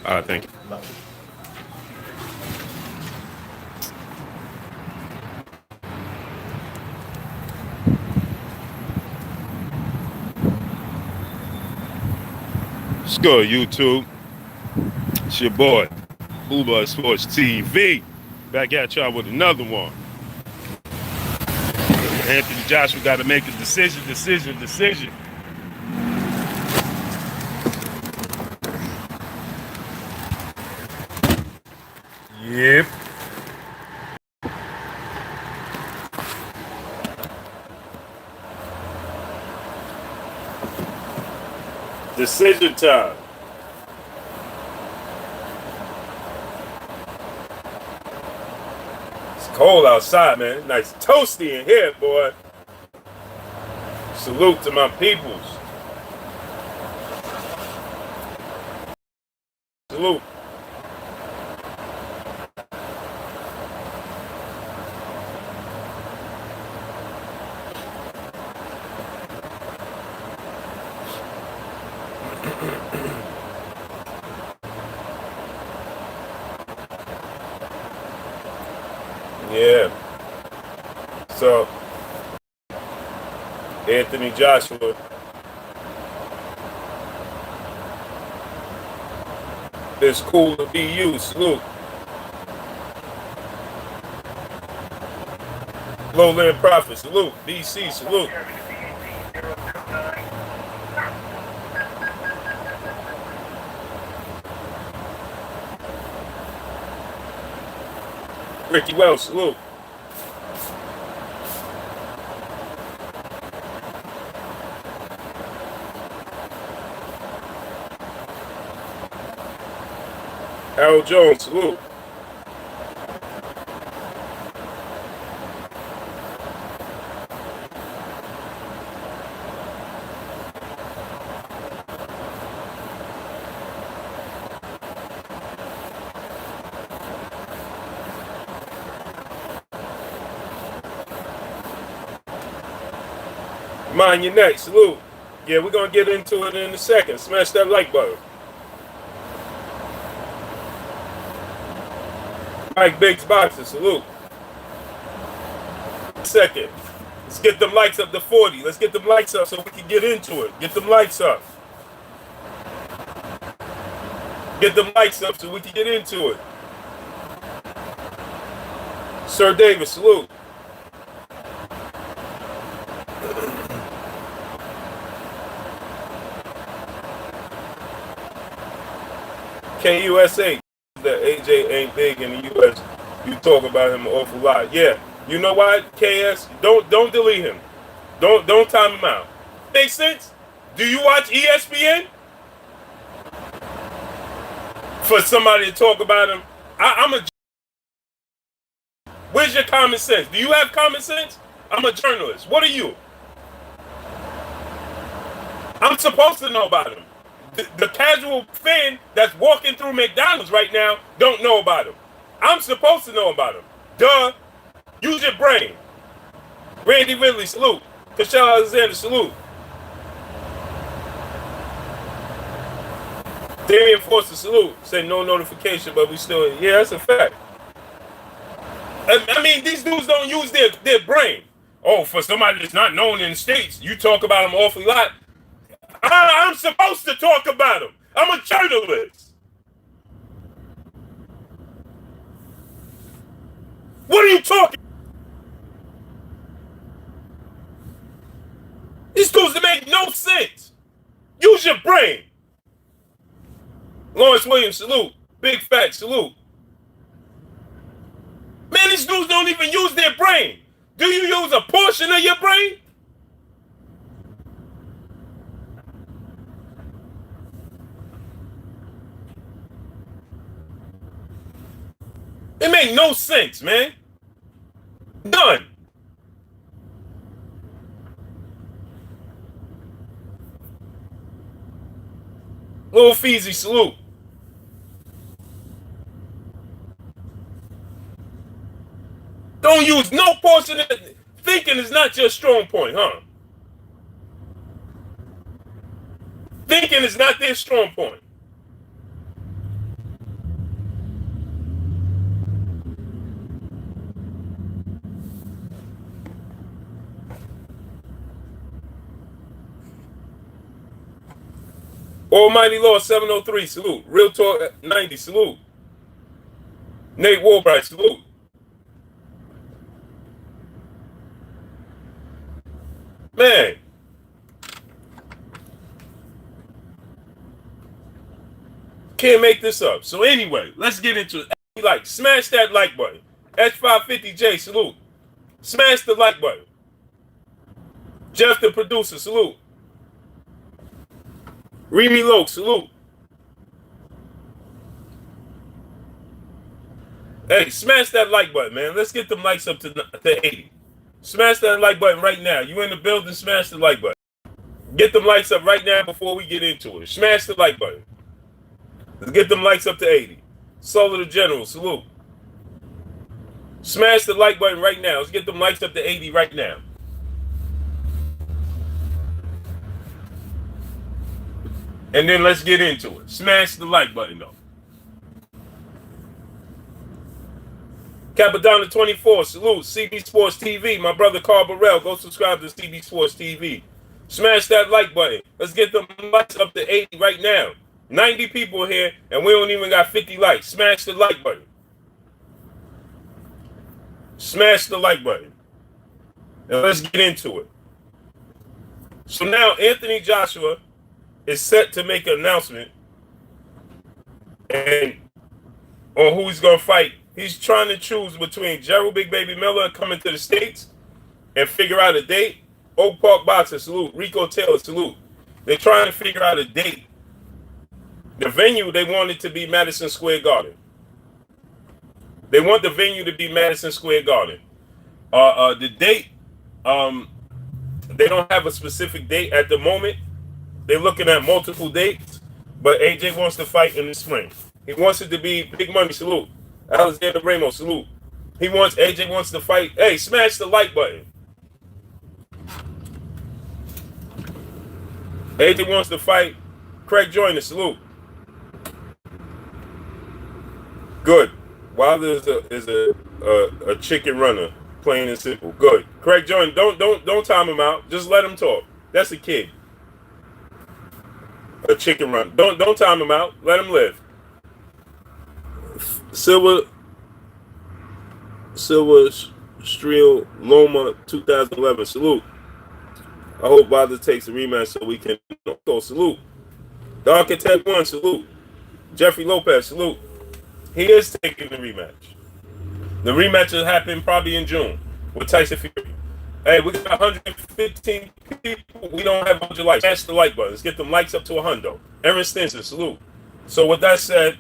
Thank you. What's good, YouTube? It's your boy, Uber Sports TV. Back at y'all with another one. Anthony Joshua got to make a decision. Yep. Decision time. It's cold outside, man. Nice toasty in here, boy. Salute to my peoples. Salute. Yeah. So, Anthony Joshua. It's cool to be you. Salute. Lowland Prophet. Salute. DC. Salute. Ricky Wells. Salute. Harold Jones. Salute. Mind your neck. Salute. Yeah, we're going to get into it in a second. Smash that like button. Mike Biggs Boxer. Salute. Second. Let's get them likes up to 40. Let's get them likes up so we can get into it. Get them likes up. Get them likes up so we can get into it. Sir Davis. Salute. KUSA. That AJ ain't big in the US. You talk about him an awful lot. Yeah. You know why, KS? Don't delete him. Don't time him out. Makes sense? Do you watch ESPN? For somebody to talk about him? I'm a. Where's your common sense? Do you have common sense? I'm a journalist. What are you? I'm supposed to know about him. The casual fan that's walking through McDonald's right now don't know about him. I'm supposed to know about him. Duh. Use your brain. Randy Ridley, salute. Michelle Alexander, salute. Damian Foster, salute. Say no notification, but we still. Yeah, that's a fact. I mean, these dudes don't use their brain. Oh, for somebody that's not known in the States, you talk about them awfully lot. I'm supposed to talk about them. I'm a journalist. What are you talking? These dudes make no sense. Use your brain. Lawrence Williams, salute. Big Fat, salute. Man, these dudes don't even use their brain. Do you use a portion of your brain? It make no sense, man. None. Lil Feezy, salute. Don't use no portion of it. Thinking is not your strong point, huh? Thinking is not their strong point. Almighty Law 703, salute. Real Talk 90, salute. Nate Warbright, salute. Man. Can't make this up. So anyway, let's get into it. Like, smash that like button. H550J, salute. Smash the like button. Jeff the producer, salute. Remy Loke, salute. Hey, smash that like button, man. Let's get them likes up to 80. Smash that like button right now. You in the building, smash the like button. Get them likes up right now before we get into it. Smash the like button. Let's get them likes up to 80. Solar the General, salute. Smash the like button right now. Let's get them likes up to 80 right now. And then let's get into it. Smash the like button, though. Capadonna 24, salute. CB Sports TV. My brother Carl Burrell. Go subscribe to CB Sports TV. Smash that like button. Let's get them likes up to 80 right now. 90 people here, and we don't even got 50 likes. Smash the like button. Smash the like button. And let's get into it. So now Anthony Joshua is set to make an announcement and on who he's going to fight. He's trying to choose between Gerald Big Baby Miller coming to the States and figure out a date. Oak Park Boxer, salute. Rico Taylor, salute. They're trying to figure out a date. The venue, they want it to be Madison Square Garden. They want the venue to be Madison Square Garden. The date, they don't have a specific date at the moment. They're looking at multiple dates, but AJ wants to fight in the spring. He wants it to be Big Money, salute. Alexander Ramos, salute. AJ wants to fight. Hey, smash the like button. AJ wants to fight Craig Joyner, salute. Good. Wilder is a chicken runner, plain and simple. Good. Craig Joyner, don't time him out. Just let him talk. That's a kid. A chicken runner. Don't time him out. Let him live. Silver Streel Loma 2011. Salute. I hope Wilder takes a rematch so we can go. Salute. The Architect 1, salute. Jeffrey Lopez, salute. He is taking the rematch. The rematch will happen probably in June with Tyson Fury. Hey, we got 115 people. We don't have a bunch of likes. Smash the like button. Let's get them likes up to 100. Aaron Stinson, salute. So with that said,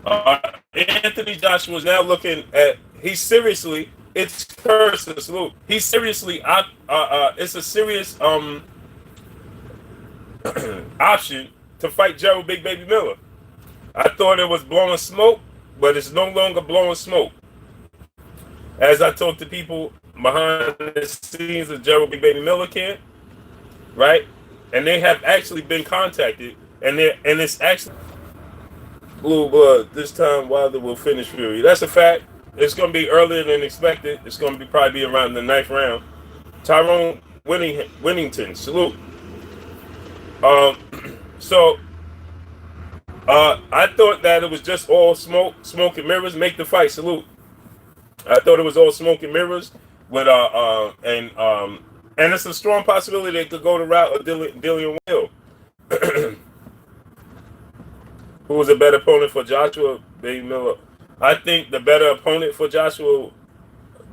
Anthony Joshua is now looking at. He's seriously. It's Curtis, salute. He's seriously. It's a serious option to fight Gerald Big Baby Miller. I thought it was blowing smoke, but it's no longer blowing smoke. As I talk to people behind the scenes of Gerald Big Baby Miller camp, right? And they have actually been contacted, and it's actually blue blood. This time Wilder will finish Fury. That's a fact. It's going to be earlier than expected. It's going to probably be around the 9th round. Tyrone Winnington, salute. I thought that it was just all smoke and mirrors. Make the fight, salute. I thought it was all smoke and mirrors, with and it's a strong possibility they could go the route of Dillian Will, who was a better opponent for Joshua Baby Miller. I think the better opponent for Joshua,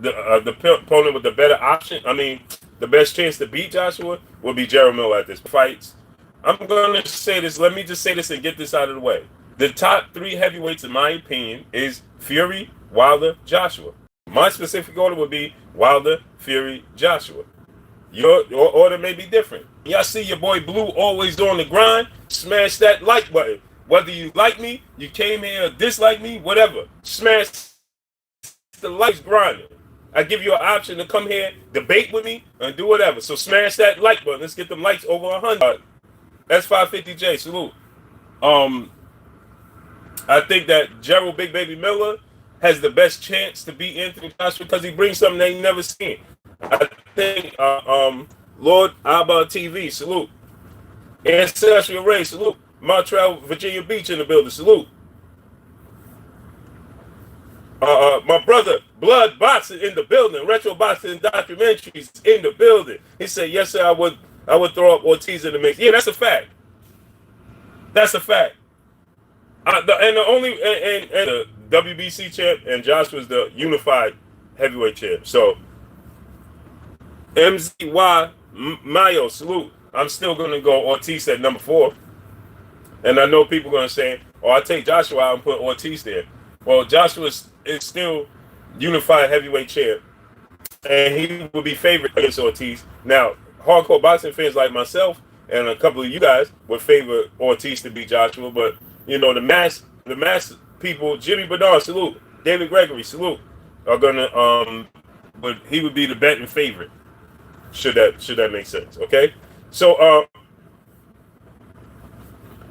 the opponent with the better option. I mean, the best chance to beat Joshua would be Gerald Miller at this fight. I'm going to say this. Let me just say this and get this out of the way. The top 3 heavyweights, in my opinion, is Fury, Wilder, Joshua. My specific order would be Wilder, Fury, Joshua. Your order may be different. Y'all see your boy Blue always on the grind. Smash that like button. Whether you like me, you came here or dislike me, whatever. Smash the likes grinding. I give you an option to come here, debate with me, and do whatever. So smash that like button. Let's get them likes over 100. S550J, salute. I think that Gerald Big Baby Miller has the best chance to beat Anthony Joshua because he brings something they ain't never seen. I think Lord Abba TV, salute. Ancestral Race, salute. Montreal, Virginia Beach in the building, salute. My brother, Blood Boxing in the building. Retro Boxing Documentaries in the building. He said, yes, sir, I would throw up Ortiz in the mix. Yeah, that's a fact. That's a fact. And the WBC champ and Josh was the unified heavyweight champ. So MZY Mayo, salute. I'm still gonna go Ortiz at number 4. And I know people are gonna say, oh, I take Joshua out and put Ortiz there. Well, Joshua is still unified heavyweight champ, and he will be favored against Ortiz. Now, hardcore boxing fans like myself and a couple of you guys would favor Ortiz to beat Joshua, but you know the mass people, Jimmy Bernard, salute, David Gregory, salute, are gonna but he would be the betting favorite. Should that make sense? Okay, so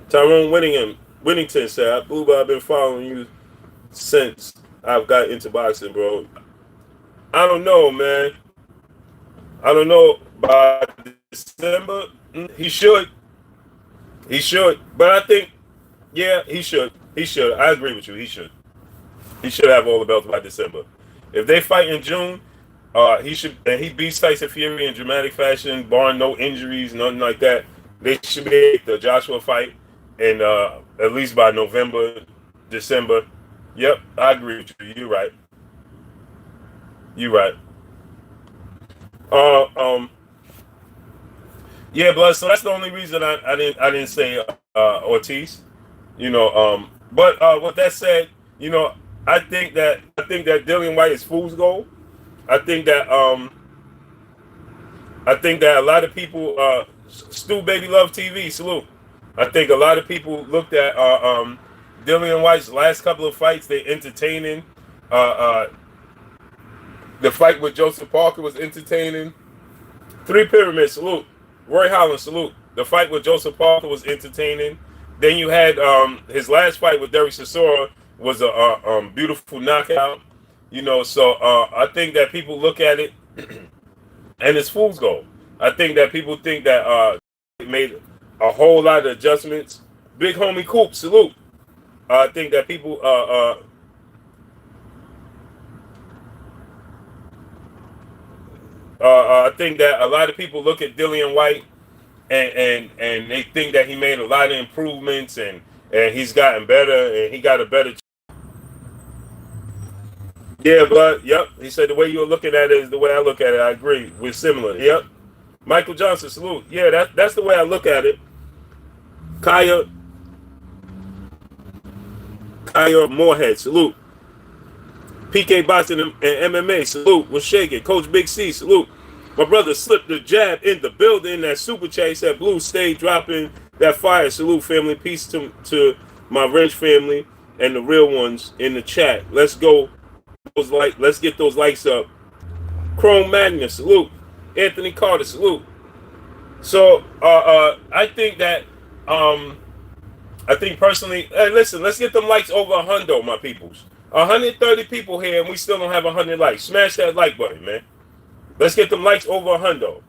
Tyrone Winnington said, "Booba, I've been following you since I've got into boxing, bro. I don't know, man. I don't know. By December, he should. But I think, yeah, he should. I agree with you. He should have all the belts by December. If they fight in June, he should. And he beats Tyson Fury in dramatic fashion, barring no injuries, nothing like that. They should make the Joshua fight, and at least by November, December. Yep, I agree with you. You're right. Yeah, Blood. So that's the only reason I didn't say Ortiz. You know, but with that said, you know, I think that Dillian White is fool's gold. I think that a lot of people, Stu Baby Love TV, salute. I think a lot of people looked at Dillian White's last couple of fights. They entertaining. The fight with Joseph Parker was entertaining. Three Pyramids, salute. Roy Holland, salute. The fight with Joseph Parker was entertaining. Then you had his last fight with Derek Chisora was a beautiful knockout. You know, so I think that people look at it and it's fool's gold. I think that people think that made a whole lot of adjustments. Big homie Coop, salute. I think that people I think that a lot of people look at Dillian White and they think that he made a lot of improvements and he's gotten better and he got a better. Yeah, but yep, he said the way you're looking at it is the way I look at it. I agree. We're similar. Yep. Michael Johnson, salute. Yeah, that's the way I look at it. Kaya Moorhead, salute. PK Boxing and MMA, salute. Was shaking. Coach Big C, salute. My brother slipped the jab in the building. That super chat, he said, Blue, stay dropping that fire. Salute, family. Peace to my wrench family and the real ones in the chat. Let's go. Let's get those likes up. Chrome Magnus, salute. Anthony Carter, salute. So I think that I think personally, hey, listen, let's get them likes over 100, my peoples. 130 people here, and we still don't have 100 likes. Smash that like button, man. Let's get them likes over 100.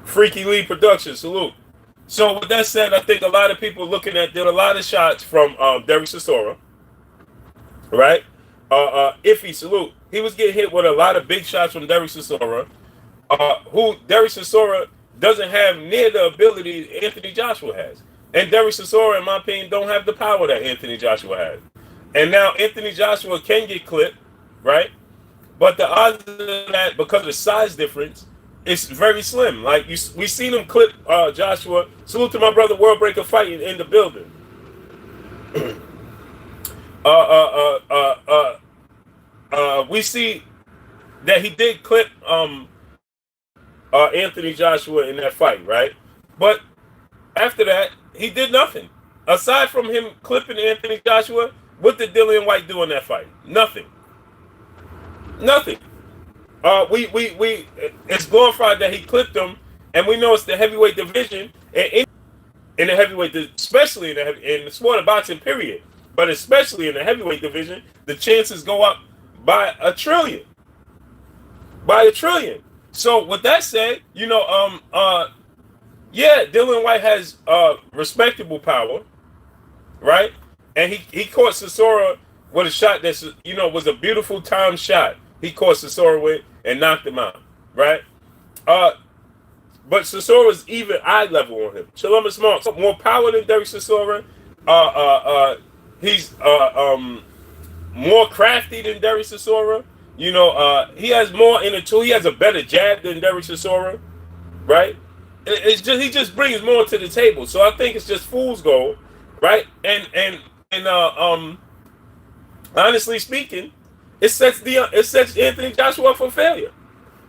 Freaky Lee Productions, salute. So with that said, I think a lot of people looking at did a lot of shots from Derek Chisora, right? Iffy, salute. He was getting hit with a lot of big shots from Derek Chisora, who Derek Chisora doesn't have near the ability Anthony Joshua has. And Derek Chisora, in my opinion, don't have the power that Anthony Joshua has. And now Anthony Joshua can get clipped, right? But the odds of that, because of the size difference, it's very slim. Like we seen him clip Joshua. Salute to my brother World Breaker fighting in the building. We see that he did clip Anthony Joshua in that fight, right? But after that, he did nothing. Aside from him clipping Anthony Joshua, what did Dillian White do in that fight? Nothing. It's glorified that he clipped him, and we know it's the heavyweight division, and in the heavyweight, especially in the sport of boxing, period. But especially in the heavyweight division, the chances go up by a trillion. So with that said, yeah, Dylan White has respectable power, right? And he caught Chisora with a shot that was a beautiful time shot. He caught Chisora with and knocked him out, right? Uh, but Chisora's even eye level on him. Shalom is more power than Derek Chisora. He's more crafty than Derek Chisora. He has more in the tool. He has a better jab than Derek Chisora, right? It's just he just brings more to the table. So I think it's just fool's gold, right? And honestly speaking, it sets Anthony Joshua up for failure.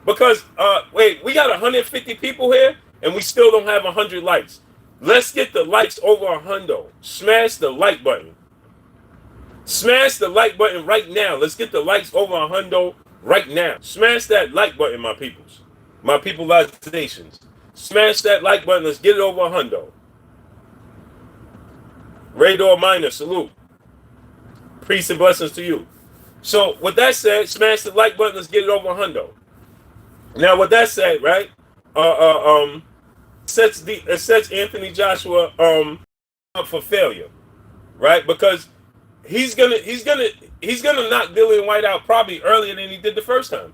Because wait, we got 150 people here and we still don't have 100 likes. Let's get the likes over 100. Smash the like button. Smash the like button right now. Let's get the likes over 100 right now. Smash that like button, my peoples. My peopleizations. Smash that like button. Let's get it over 100. Radar Minor, salute. Peace and blessings to you. So with that said, smash the like button. Let's get it over 100. Now with that said, right? It sets Anthony Joshua up for failure, right? Because he's gonna knock Dillian White out probably earlier than he did the first time.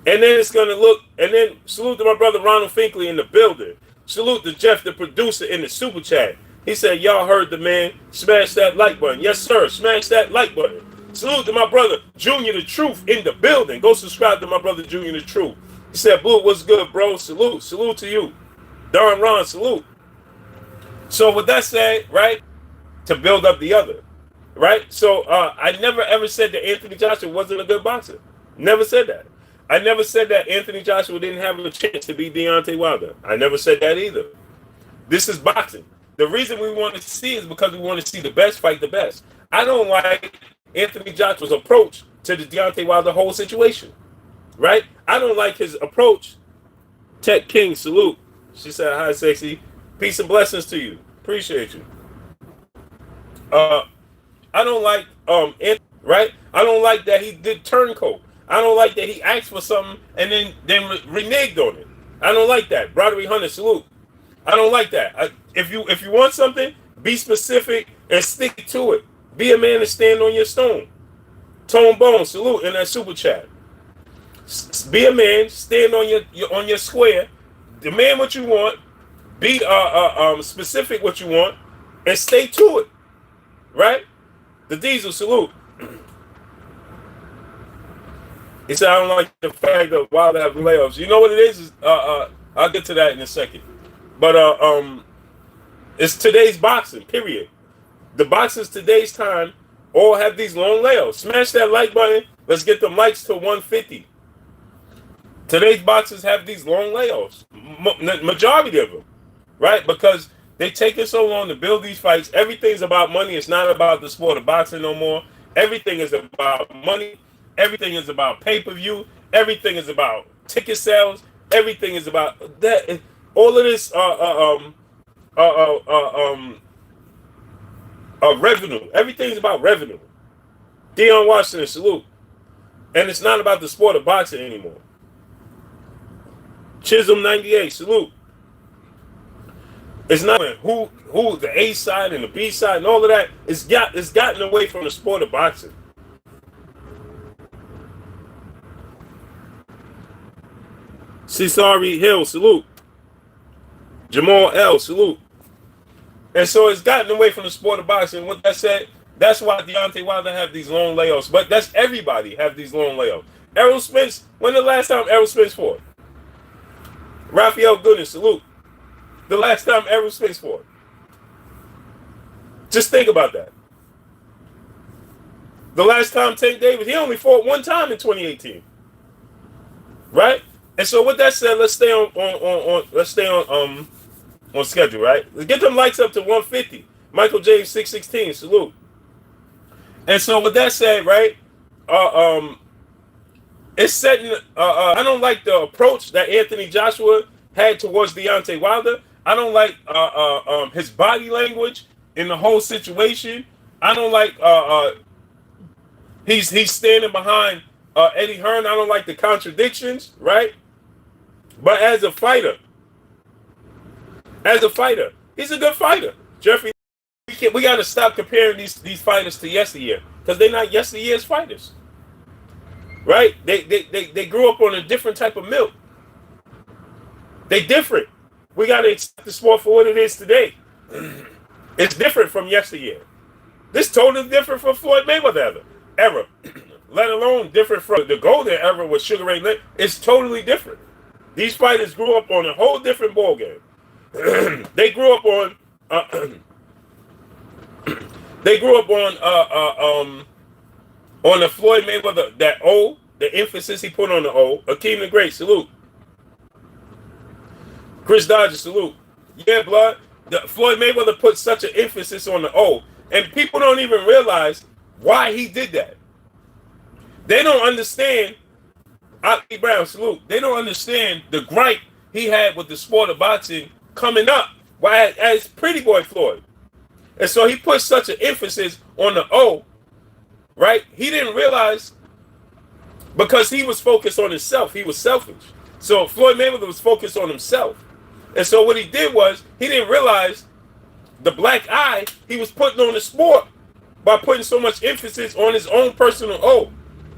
And then it's gonna look, and then salute to my brother Ronald Finkley in the building. Salute to Jeff, the producer, in the super chat. He said, y'all heard the man. Smash that like button. Yes, sir. Smash that like button. Salute to my brother Junior the Truth in the building. Go subscribe to my brother Junior the Truth. He said, Blue, what's good, bro? Salute. Salute to you. Don Ron, salute. So with that said, right, to build up the other, right? So I never ever said that Anthony Joshua wasn't a good boxer. Never said that. I never said that Anthony Joshua didn't have a chance to beat Deontay Wilder. I never said that either. This is boxing. The reason we want to see is because we want to see the best fight the best. I don't like Anthony Joshua's approach to the Deontay Wilder whole situation, right? I don't like his approach. Tech King, salute. She said, hi, sexy. Peace and blessings to you. Appreciate you. I don't like, right? I don't like that he did turncoat. I don't like that he asked for something and then reneged on it. I don't like that. Broderick Hunter, salute. I don't like that. If you want something, be specific and stick to it. Be a man and stand on your stone. Tone Bone, salute in that super chat. Be a man, stand on your square, demand what you want, be specific what you want, and stay to it. Right? The Diesel, salute. He said, I don't like the fact that Wilder have layoffs. You know what it is? I'll get to that in a second. But it's today's boxing, period. The boxers today's time all have these long layoffs. Smash that like button. Let's get them likes to 150. Today's boxers have these long layoffs. Majority of them, right? Because they take it so long to build these fights. Everything's about money. It's not about the sport of boxing no more. Everything is about money. Everything is about pay-per-view. Everything is about ticket sales. Everything is about that. All of this revenue. Everything's about revenue. Deion Washington, salute. And it's not about the sport of boxing anymore. Chisholm 98, salute. It's not who the A side and the B side and all of that. It's gotten away from the sport of boxing. Cesare Hill, salute. Jamal L, salute. And so it's gotten away from the sport of boxing. With that said, that's why Deontay Wilder have these long layoffs. But that's everybody have these long layoffs. Errol Spence, when the last time Errol Spence fought? Raphael Goodness, salute. The last time Errol Spence fought. Just think about that. The last time Tank Davis, he only fought one time in 2018. Right? And so with that said, let's stay on schedule, right? Let's get them likes up to 150. Michael James 616, salute. And so with that said, right? It's setting I don't like the approach that Anthony Joshua had towards Deontay Wilder. I don't like his body language in the whole situation. I don't like he's standing behind Eddie Hearn. I don't like the contradictions, right? But as a fighter, he's a good fighter. Jeffrey, we got to stop comparing these fighters to yesteryear because they're not yesteryear's fighters, right? They grew up on a different type of milk. They different. We got to accept the sport for what it is today. It's different from yesteryear. This totally different from Floyd Mayweather era, let alone different from the golden era with Sugar Ray Leonard. It's totally different. These fighters grew up on a whole different ball game. They grew up on on the Floyd Mayweather, that O, the emphasis he put on the O. Akeem the Great, salute. Chris Dodger, salute. Yeah, blood. Floyd Mayweather put such an emphasis on the O, and people don't even realize why he did that. They don't understand. Ali Brown, salute. They don't understand the gripe he had with the sport of boxing coming up as Pretty Boy Floyd. And so he put such an emphasis on the O, right? He didn't realize, because he was focused on himself. He was selfish. So Floyd Mayweather was focused on himself. And so what he did was, he didn't realize the black eye he was putting on the sport by putting so much emphasis on his own personal O.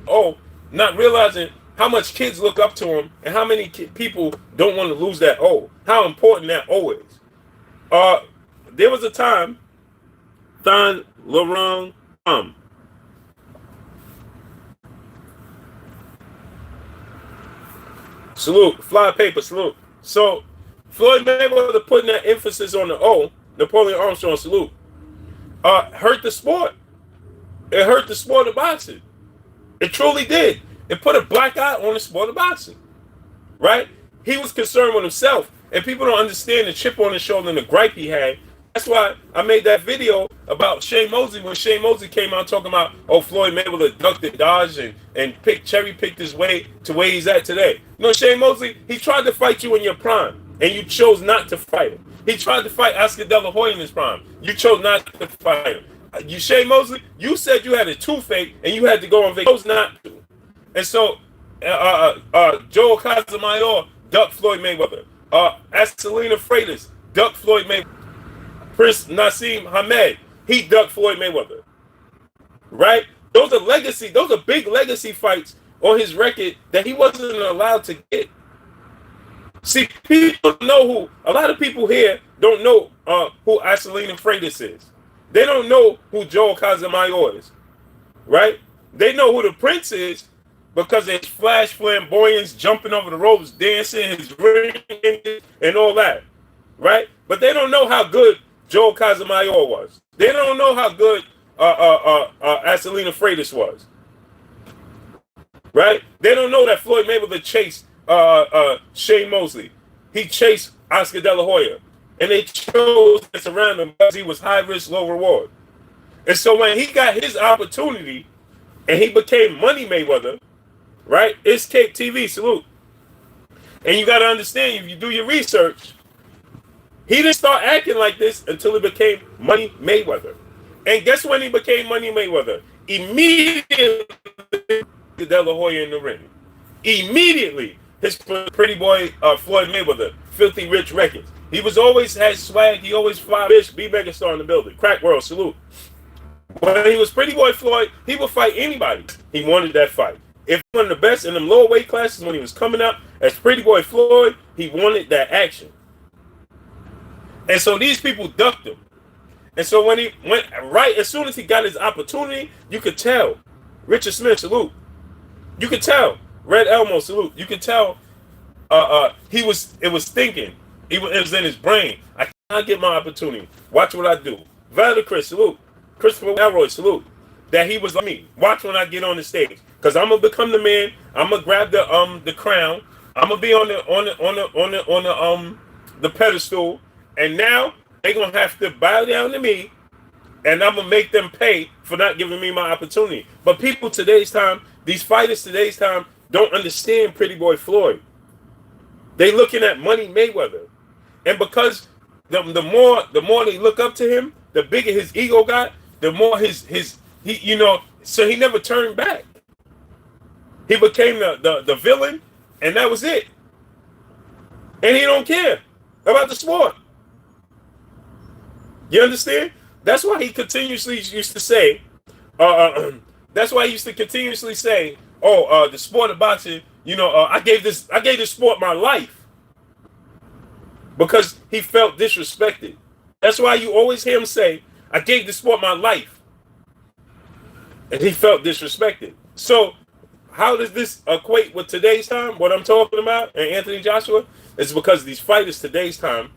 Oh, not realizing how much kids look up to him and how many people don't want to lose that O. How important that O is. There was a time, Don Laurent salute, fly paper, salute. So Floyd Mayweather putting that emphasis on the O, Napoleon Armstrong, salute, hurt the sport. It hurt the sport of boxing. It truly did. It put a black eye on the sport of boxing, right? He was concerned with himself, and people don't understand the chip on his shoulder and the gripe he had. That's why I made that video about Shane Mosley when Shane Mosley came out talking about, oh, Floyd Mayweather ducked and dodged and cherry picked his way to where he's at today. You know, Shane Mosley, he tried to fight you in your prime, and you chose not to fight him. He tried to fight Oscar De La Hoya in his prime. You chose not to fight him. You, Shane Mosley, you said you had a toothache and you had to go on vacation. You chose not to. And so, Joel Casamayor ducked Floyd Mayweather. Acelina Freitas ducked Floyd Mayweather. Prince Nassim Hamed, he ducked Floyd Mayweather. Right? Those are big legacy fights on his record that he wasn't allowed to get. See, people know a lot of people here don't know who Acelina Freitas is. They don't know who Joel Casamayor is. Right? They know who the Prince is because there's flash flamboyance, jumping over the ropes, dancing, his ring, and all that. Right? But they don't know how good Joel Casamayor was. They don't know how good Acelina Freitas was. Right? They don't know that Floyd Mayweather chased Shane Mosley. He chased Oscar De La Hoya. And they chose to surround him because he was high risk, low reward. And so when he got his opportunity and he became Money Mayweather, right? It's Cape TV, salute. And you got to understand, if you do your research, he didn't start acting like this until he became Money Mayweather. And guess when he became Money Mayweather? Immediately, De La Hoya in the ring. Immediately, his pretty boy Floyd Mayweather, Filthy Rich Records. He was always had swag. He always fly bitch, be megastar in the building. Crack World, salute. When he was Pretty Boy Floyd, he would fight anybody. He wanted that fight. If he was the best in them lower weight classes when he was coming up as Pretty Boy Floyd, he wanted that action. And so these people ducked him. And so when he went right, as soon as he got his opportunity, you could tell. Richard Smith, salute. You could tell. Red Elmo, salute. You could tell it was thinking. It was in his brain. I cannot get my opportunity. Watch what I do. Valor Chris, salute. Christopher Elroy, salute. That he was like me. Watch when I get on the stage. Because I'm gonna become the man. I'm gonna grab the crown. I'm gonna be on the pedestal. And now they're going to have to bow down to me, and I'm going to make them pay for not giving me my opportunity. But people today's time, these fighters today's time, don't understand Pretty Boy Floyd. They looking at Money Mayweather. And because the more they look up to him, the bigger his ego got, the more so he never turned back. He became the villain, and that was it. And he don't care about the sport. You understand? That's why he continuously used to say, that's why he used to continuously say, the sport of boxing, I gave this sport my life because he felt disrespected. That's why you always hear him say, I gave the sport my life. And he felt disrespected. So how does this equate with today's time? What I'm talking about and Anthony Joshua is because these fighters today's time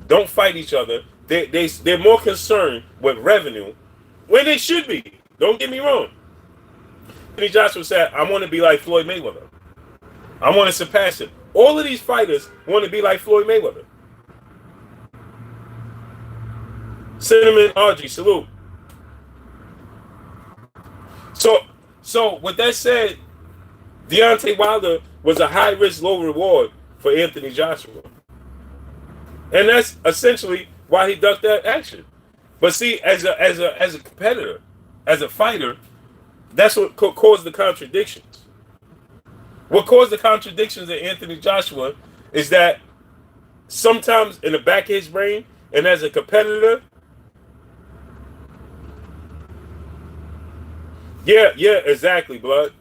don't fight each other. They're more concerned with revenue when they should be. Don't get me wrong. Anthony Joshua said, I want to be like Floyd Mayweather. I want to surpass him. All of these fighters want to be like Floyd Mayweather. Cinnamon Audrey, salute. So with that said, Deontay Wilder was a high risk, low reward for Anthony Joshua. And that's essentially why he ducked that action. But see, as a competitor, as a fighter, that's what caused the contradictions. What caused the contradictions in Anthony Joshua is that sometimes in the back of his brain, and as a competitor, yeah, exactly, blood.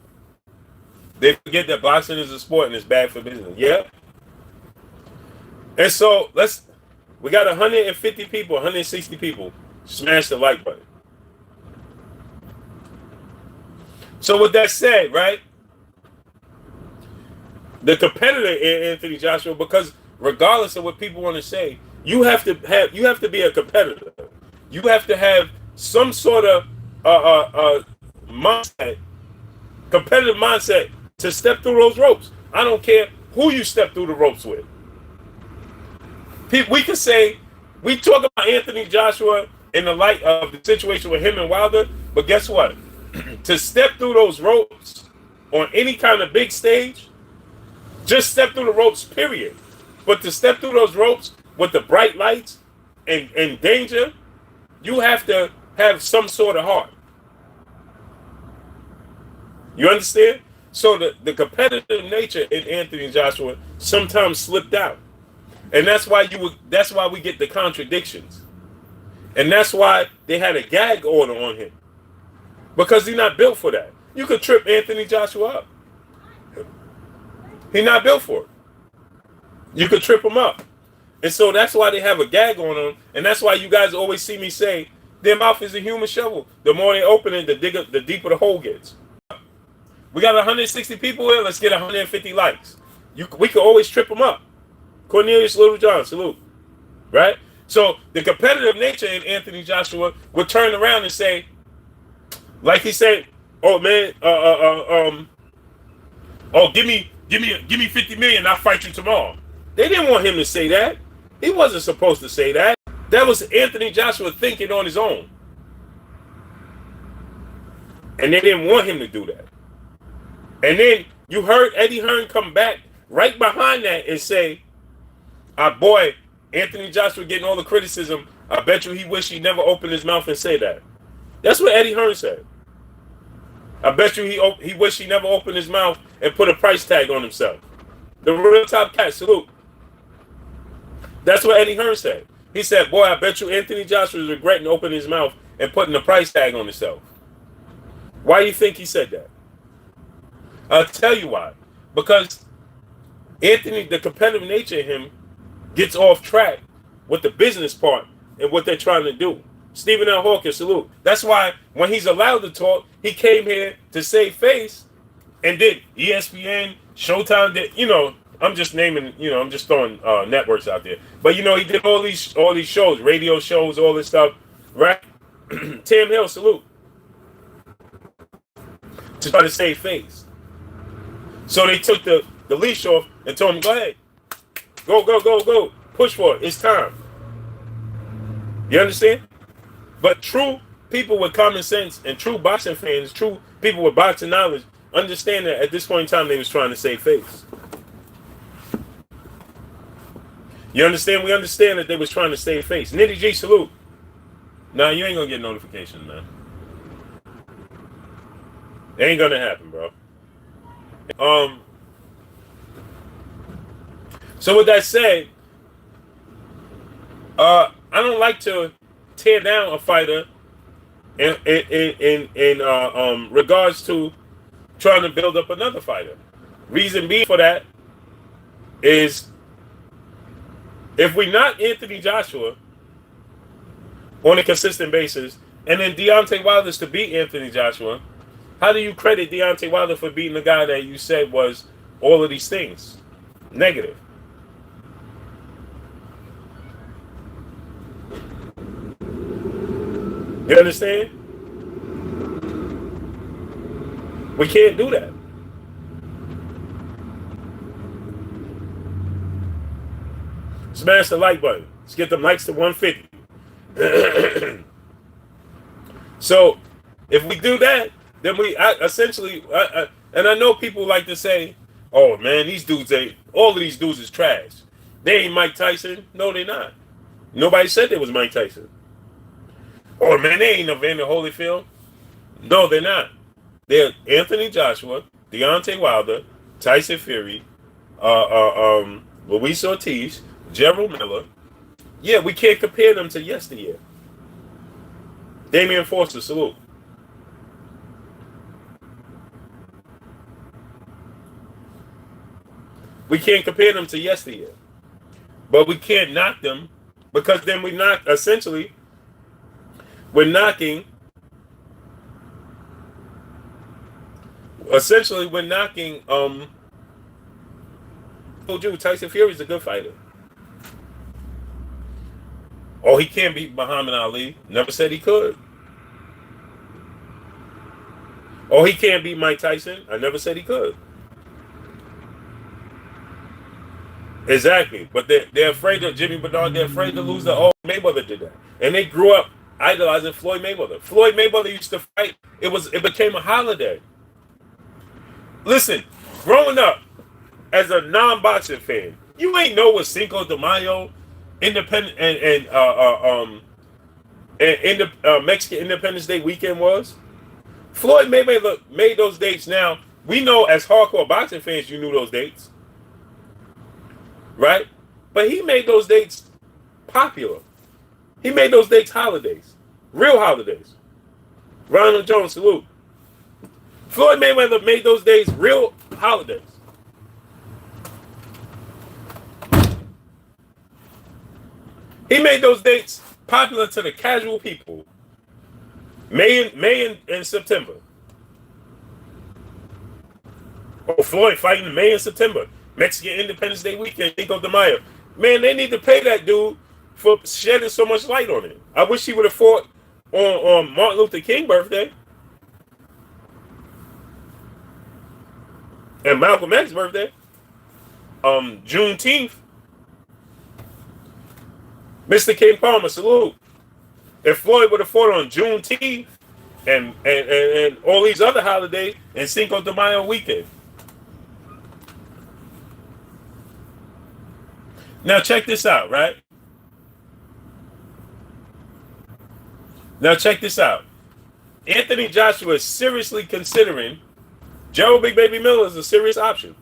They forget that boxing is a sport and it's bad for business. Yeah. And so we got 150 people, 160 people. Smash the like button. So with that said, right? The competitor in Anthony Joshua, because regardless of what people want to say, you have to be a competitor. You have to have some sort of mindset, competitive mindset to step through those ropes. I don't care who you step through the ropes with. We can say, we talk about Anthony Joshua in the light of the situation with him and Wilder, but guess what? To step through those ropes on any kind of big stage, just step through the ropes, period. But to step through those ropes with the bright lights and danger, you have to have some sort of heart. You understand? So the competitive nature in Anthony Joshua sometimes slipped out. And that's why we get the contradictions. And that's why they had a gag order on him. Because he's not built for that. You could trip Anthony Joshua up. He's not built for it. You could trip him up. And so that's why they have a gag on him. And that's why you guys always see me say, their mouth is a human shovel. The more they open it, the deeper the hole gets. We got 160 people here. Let's get 150 likes. We can always trip them up. Cornelius Littlejohn, salute. Right? So the competitive nature in Anthony Joshua would turn around and say, like he said, oh man, give me 50 million, I'll fight you tomorrow. They didn't want him to say that. He wasn't supposed to say that. That was Anthony Joshua thinking on his own. And they didn't want him to do that. And then you heard Eddie Hearn come back right behind that and say, our boy, Anthony Joshua getting all the criticism. I bet you he wished he never opened his mouth and say that. That's what Eddie Hearn said. I bet you he wished he never opened his mouth and put a price tag on himself. The real top cat, salute. That's what Eddie Hearn said. He said, boy, I bet you Anthony Joshua is regretting opening his mouth and putting a price tag on himself. Why do you think he said that? I'll tell you why. Because Anthony, the competitive nature in him, gets off track with the business part and what they're trying to do. Stephen L. Hawkins, salute. That's why when he's allowed to talk, he came here to save face and did ESPN, Showtime, I'm just naming, I'm just throwing networks out there. But, he did all these shows, radio shows, all this stuff, right? Tim Hill, salute. To try to save face. So they took the leash off and told him, go ahead. Go. Push for it. It's time. You understand? But true people with common sense and true boxing fans, true people with boxing knowledge, understand that at this point in time they was trying to save face. You understand? We understand that they was trying to save face. Nitty G, salute. Nah, you ain't gonna get notifications, man. It ain't gonna happen, bro. So with that said, I don't like to tear down a fighter in regards to trying to build up another fighter. Reason being for that is if we knock Anthony Joshua on a consistent basis, and then Deontay Wilder's to beat Anthony Joshua, how do you credit Deontay Wilder for beating the guy that you said was all of these things? Negative. You understand? We can't do that. Smash the like button. Let's get them likes to 150. So, if we do that, then we essentially, and I know people like to say, "Oh man, all of these dudes is trash. They ain't Mike Tyson." No, they're not. Nobody said they was Mike Tyson. Oh man, they ain't Evander Holyfield. No, they're not. They're Anthony Joshua, Deontay Wilder, Tyson Fury, Luis Ortiz, Gerald Miller. Yeah, we can't compare them to yesteryear. Damian Foster, salute. We can't compare them to yesteryear. But we can't knock them because then we're knocking told you Tyson Fury's a good fighter. Oh, he can't beat Muhammad Ali. Never said he could. Oh, he can't beat Mike Tyson. I never said he could. Exactly. But they're afraid of Jimmy Bernard. They're afraid to lose oh, Mayweather did that. And they grew up idolizing Floyd Mayweather. Floyd Mayweather used to fight. It became a holiday. Listen, growing up as a non-boxing fan, you ain't know what Cinco de Mayo, Independent and Mexican Independence Day weekend was. Floyd Mayweather made those dates. Now we know as hardcore boxing fans, you knew those dates, right? But he made those dates popular. He made those dates holidays, real holidays. Ronald Jones, salute. Floyd Mayweather made those days real holidays. He made those dates popular to the casual people. May and September. Oh, Floyd fighting in May and September. Mexican Independence Day weekend, Cinco de Mayo. Man, they need to pay that dude for shedding so much light on it. I wish he would have fought on Martin Luther King birthday. And Malcolm X's birthday. Juneteenth. Mr. King Palmer, salute. If Floyd would have fought on Juneteenth and all these other holidays and Cinco de Mayo weekend. Now check this out, right? Now check this out. Anthony Joshua is seriously considering Gerald Big Baby Miller is a serious option.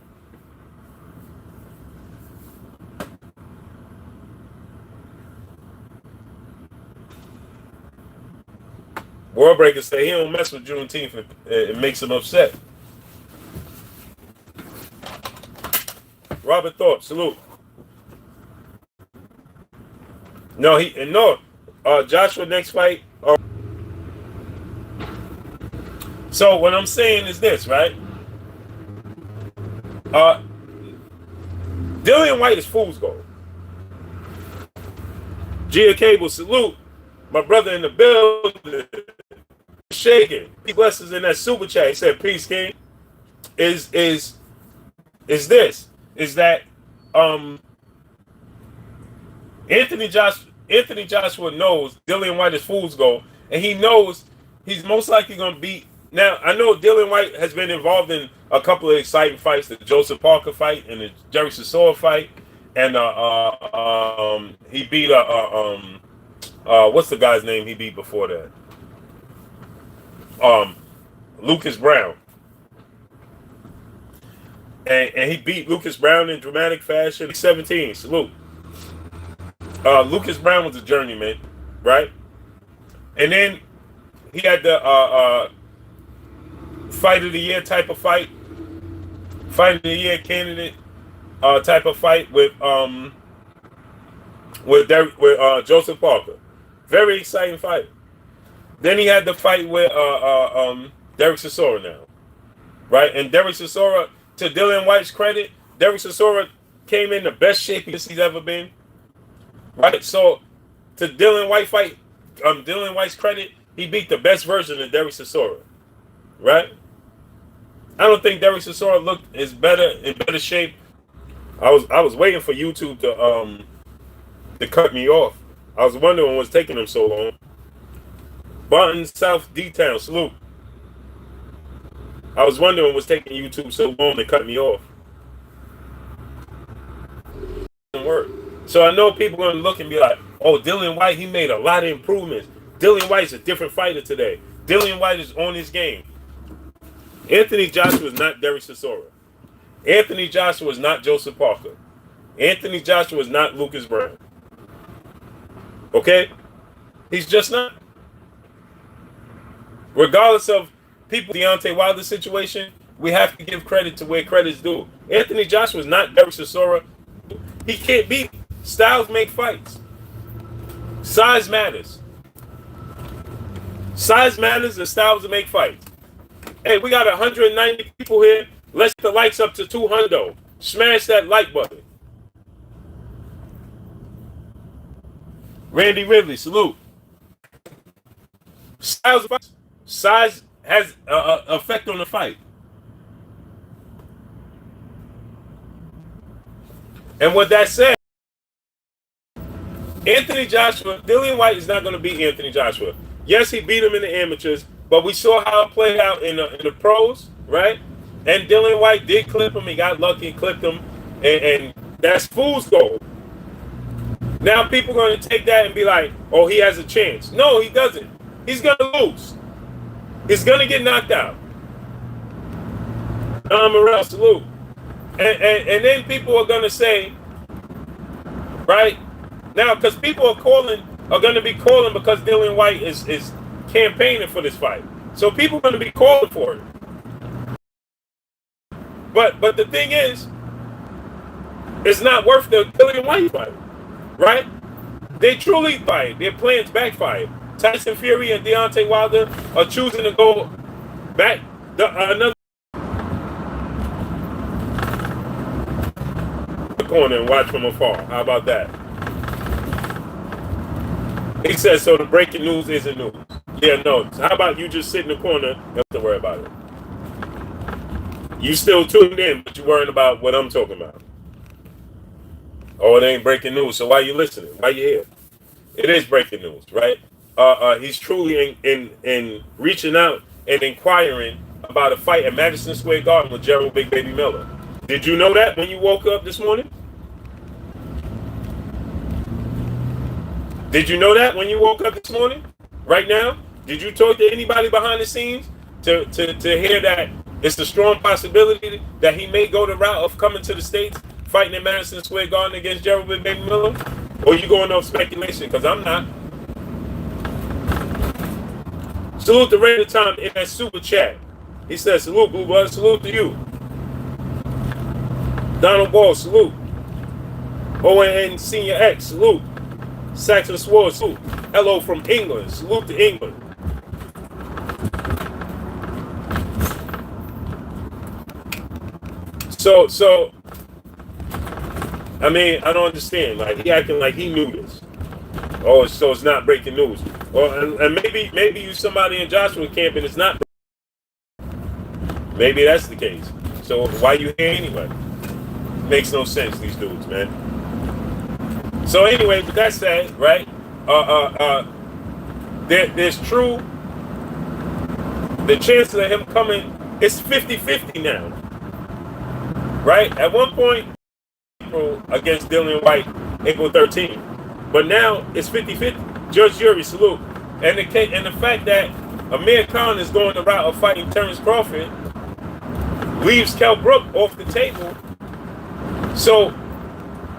Worldbreakers say he don't mess with Juneteenth. It makes him upset. Robert Thorpe, salute. Joshua next fight. So what I'm saying is this, right? Dillian White is fool's gold. Gia Cable, salute. My brother in the building. Shaking. He blesses in that super chat. He said, "Peace, King." Is that Anthony Joshua knows Dillian White is fool's gold, and he knows he's most likely going to beat. Now I know Dillian White has been involved in a couple of exciting fights: the Joseph Parker fight and the Jerry Chisora fight, and he beat what's the guy's name he beat before that? Lucas Brown. and he beat Lucas Brown in dramatic fashion. 17, salute. Lucas Brown was a journeyman, right? And then he had the fight of the year type of fight, fight of the year candidate type of fight with Joseph Parker. Very exciting fight. Then he had the fight with Derek Chisora now, right? And Derek Chisora, to Dillian Whyte's credit, Derek Chisora came in the best shape he's ever been, right? So to Dillian Whyte's credit, he beat the best version of Derek Chisora, right? I don't think Derek Chisora looked in better shape. I was waiting for YouTube to cut me off. I was wondering what's taking them so long. Barton South D-Town, salute. I was wondering what's taking YouTube so long to cut me off. Work. So I know people are going to look and be like, oh, Dillian Whyte, he made a lot of improvements. Dillian Whyte's a different fighter today. Dillian Whyte is on his game. Anthony Joshua is not Derek Chisora. Anthony Joshua is not Joseph Parker. Anthony Joshua is not Lucas Brown. Okay? He's just not. Regardless of people, Deontay Wilder situation, we have to give credit to where credit's due. Anthony Joshua is not Derek Chisora. He can't beat. Styles make fights. Size matters. Size matters and styles make fights. Hey, we got 190 people here. Let's get the likes up to 200. Smash that like button. Randy Ridley, salute. Size has an effect on the fight. And with that said, Anthony Joshua, Dillian Whyte is not going to beat Anthony Joshua. Yes, he beat him in the amateurs, but we saw how it played out in the pros, right? And Dillian Whyte did clip him. He got lucky and clipped him. And that's fool's gold. Now people are going to take that and be like, oh, he has a chance. No, he doesn't. He's going to lose. He's going to get knocked out. Morel, salute. And then people are going to say, right? Now, because people are going to be calling because Dillian Whyte is campaigning for this fight. So people are going to be calling for it. But the thing is, it's not worth the Dillian Whyte fight, right? They truly fight. Their plans backfired. Tyson Fury and Deontay Wilder are choosing to go back another corner and watch from afar. How about that? He says, so the breaking news isn't news. Yeah, no. How about you just sit in the corner and don't have to worry about it? You still tuned in, but you're worrying about what I'm talking about. Oh, it ain't breaking news. So why you listening? Why you here? It is breaking news, right? He's truly in reaching out and inquiring about a fight at Madison Square Garden with Gerald Big Baby Miller. Did you know that when you woke up this morning? Did you know that when you woke up this morning? Right now? Did you talk to anybody behind the scenes to hear that it's a strong possibility that he may go the route of coming to the States, fighting in Madison Square Garden against Gerald Big Baby Miller? Or you going off speculation? Because I'm not. Salute to Raider Time in that super chat. He says, salute, Blue Blood. Salute to you. Donald Ball, salute. ONN Senior X, salute. Saxon Sword, salute. Hello from England. Salute to England. So, I mean, I don't understand. Like, he acting like he knew this. Oh, so it's not breaking news. Well, and maybe you somebody in Joshua camp and it's not. Maybe that's the case. So why you here anyway? Makes no sense, these dudes, man. So anyway, with that said, right? There's true. The chances of him coming, it's 50-50 now. Right? At one point, against Dillian Whyte, April 13th. But now it's 50-50. Judge Jury, salute. And the fact that Amir Khan is going the route of fighting Terrence Crawford, leaves Kell Brook off the table. So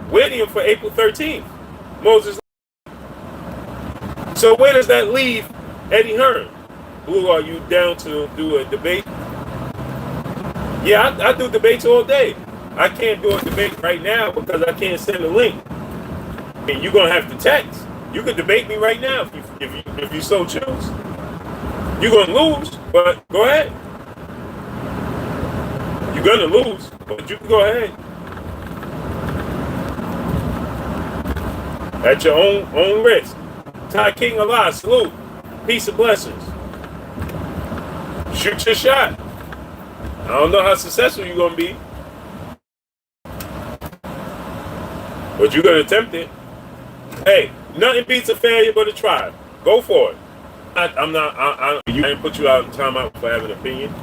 waiting for April 13th. Moses. So where does that leave Eddie Hearn? Blue, are you down to do a debate? Yeah, I do debates all day. I can't do a debate right now because I can't send a link. And you're gonna have to text. You can debate me right now if you so choose. You're gonna lose, but go ahead. You're gonna lose, but you can go ahead. At your own risk. Ty King Allah, salute. Peace and blessings. Shoot your shot. I don't know how successful you're gonna be, but you're gonna attempt it. Hey, nothing beats a failure but a try. Go for it. I didn't put you out in timeout for having an opinion.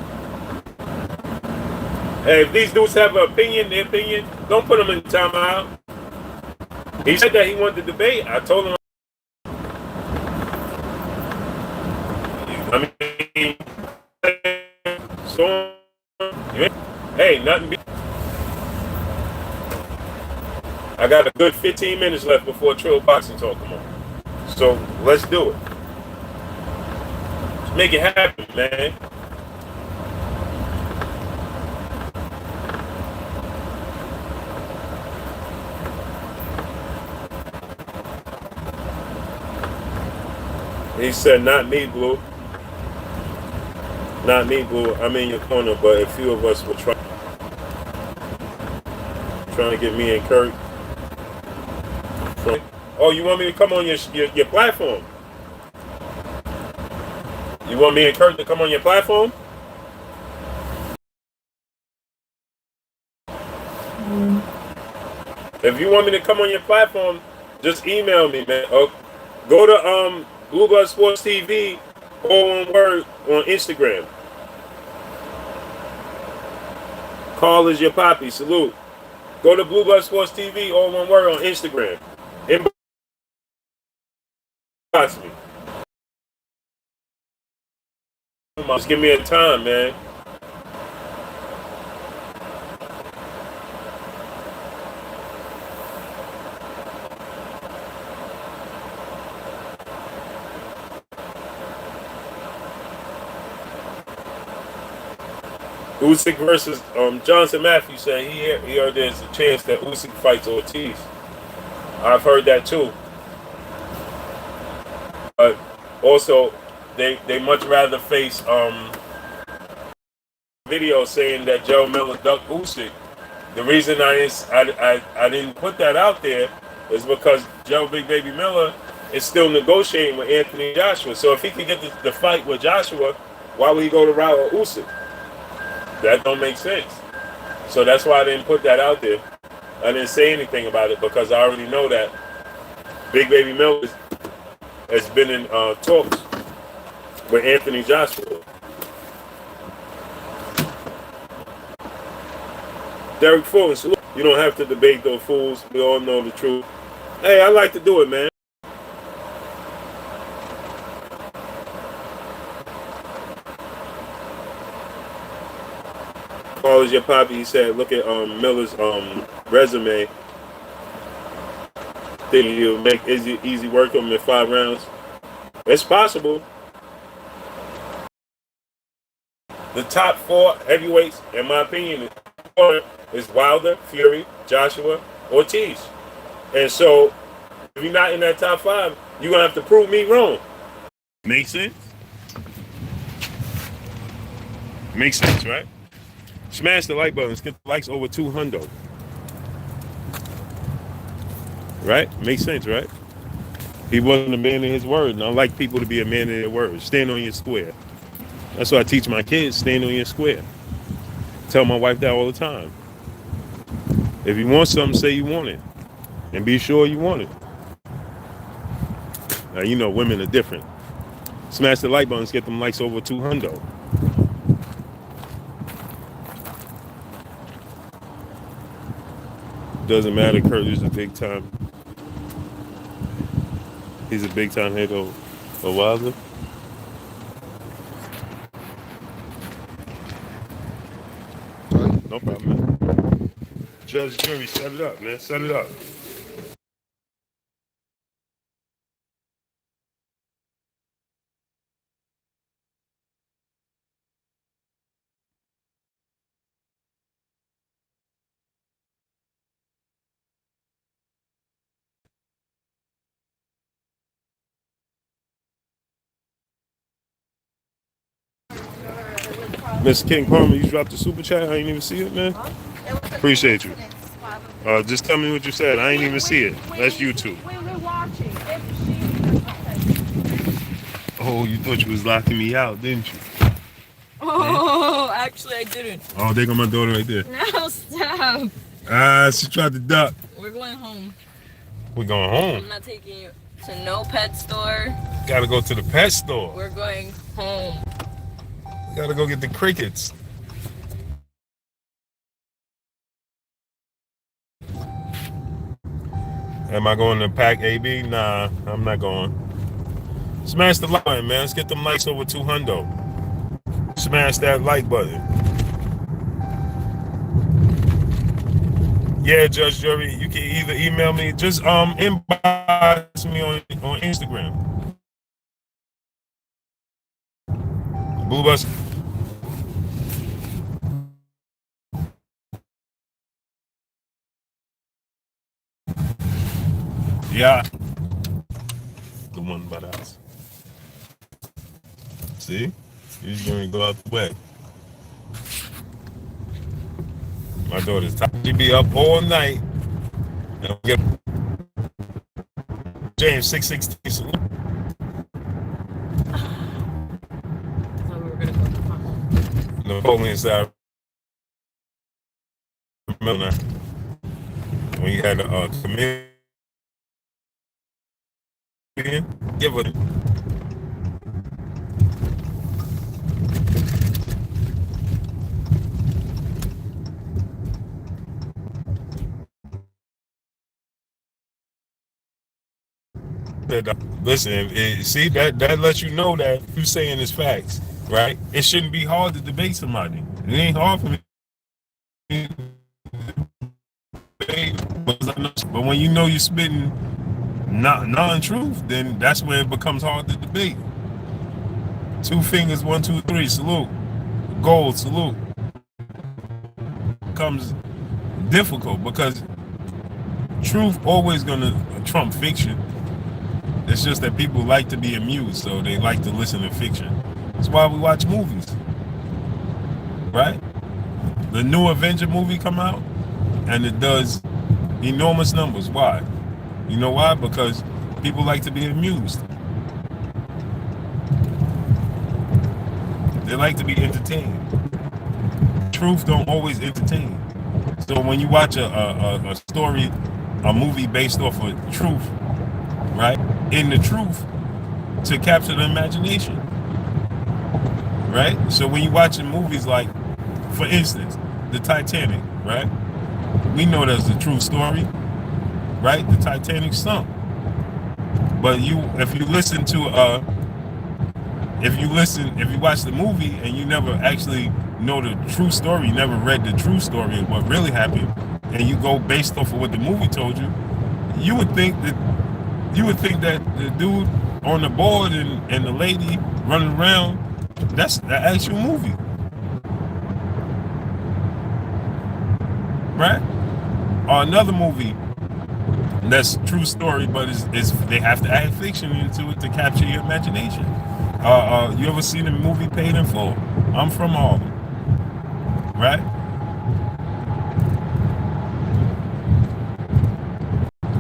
Hey, if these dudes have an opinion, their opinion, don't put them in timeout. He said that he wanted to debate. I told him. I mean, so hey, nothing beats. I got a good 15 minutes left before Trill Boxing Talk come on. So let's do it. Let's make it happen, man. He said, not me, Blue. Not me, Blue. I'm in your corner, but a few of us were trying to get me and Kurt. Oh, you want me to come on your platform? You want me and Kurt to come on your platform? If you want me to come on your platform, just email me, man. Oh, go to Blue Blood Sports TV, all one word, on Instagram. Call is your poppy. Salute. Go to Blue Blood Sports TV, all one word, on Instagram. Inbox me. Just give me a time, man. Usyk versus Johnson Matthews said he heard there's a chance that Usyk fights Ortiz. I've heard that too. But also, they much rather face video saying that Joe Miller ducked Usyk. The reason I didn't put that out there is because Joe Big Baby Miller is still negotiating with Anthony Joshua. So if he could get the fight with Joshua, why would he go to route with Usyk? That don't make sense. So that's why I didn't put that out there. I didn't say anything about it because I already know that Big Baby Miller has been in talks with Anthony Joshua. Derek Fulton, you don't have to debate those fools. We all know the truth. Hey, I like to do it, man. Call is your poppy. He said, look at Miller's resume. Think he'll make easy work of him in 5 rounds? It's possible. The top 4 heavyweights, in my opinion, is Wilder, Fury, Joshua, Ortiz. And so, if you're not in that top 5, you're going to have to prove me wrong. Make sense? Makes sense, right? Smash the like button. Let's get the likes over 200. Right? Makes sense, right? He wasn't a man in his word, and I like people to be a man in their word. Stand on your square. That's what I teach my kids. Stand on your square. Tell my wife that all the time. If you want something, say you want it. And be sure you want it. Now, you know, women are different. Smash the like button. Let's get them likes over 200. Doesn't matter. Kurt is a big time. He's a big time head of Wilder. No problem, man. Judge, jury, set it up, man. Set it up. Miss King Palmer, you dropped the super chat. I ain't even see it, man. Appreciate you. Just tell me what you said. I ain't even see it. That's YouTube. Oh, you thought you was locking me out, didn't you? Oh, actually, I didn't. Oh, there go my daughter right there. No, stop. She tried to duck. We're going home. We're going home. I'm not taking you to no pet store. Gotta go to the pet store. We're going home. Gotta go get the crickets. Am I going to pack AB? Nah, I'm not going. Smash the like button, man. Let's get them likes over 200. Smash that like button. Yeah, Judge Jury, you can either email me, just inbox me on Instagram. Blue Bus. Yeah. The one by the house. See? He's going to go out the way. My daughter's tired. She be up all night. And get James 616. I thought we were going to go to the farm. Napoleon side. Remember when you had a comedian? Give it. Listen, see that lets you know that you saying is facts, right? It shouldn't be hard to debate somebody. It ain't hard for me. But when you know you're spitting non-truth, then that's where it becomes hard to debate. 2 fingers, 1, 2, 3, salute. Gold, salute. Becomes difficult because truth always gonna trump fiction. It's just that people like to be amused, so they like to listen to fiction. That's why we watch movies, right? The new Avenger movie come out, and it does enormous numbers. Why? You know why? Because people like to be amused. They like to be entertained. Truth don't always entertain. So when you watch a story, a movie based off of truth, right? In the truth to capture the imagination, right? So when you watching movies like, for instance, the Titanic, right? We know that's the true story, right? The Titanic sunk. But if you watch the movie and you never actually know the true story, you never read the true story of what really happened, and you go based off of what the movie told you, you would think that the dude on the board and the lady running around, that's the actual movie, right? Or another movie that's true story, but is they have to add fiction into it to capture your imagination. You ever seen the movie Paid in Full? I'm from Harlem, right?